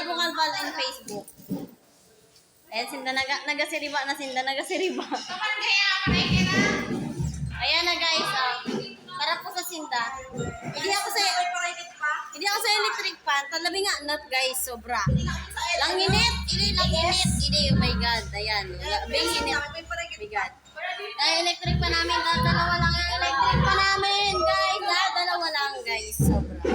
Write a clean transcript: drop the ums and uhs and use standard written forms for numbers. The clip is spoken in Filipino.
Abo Kalbal in Facebook. Ayan, sinda nagasiriba na sinda nagasiriba. Ayan na guys, para po sa sinda. Hindi ako sa electric fan. Talabi nga nut guys, sobra. Langinit, oh my god. Ayan, langinit. Oh my god. Dahil electric pa namin, dalawa lang yung electric pa namin guys. Dalawa lang guys, sobra.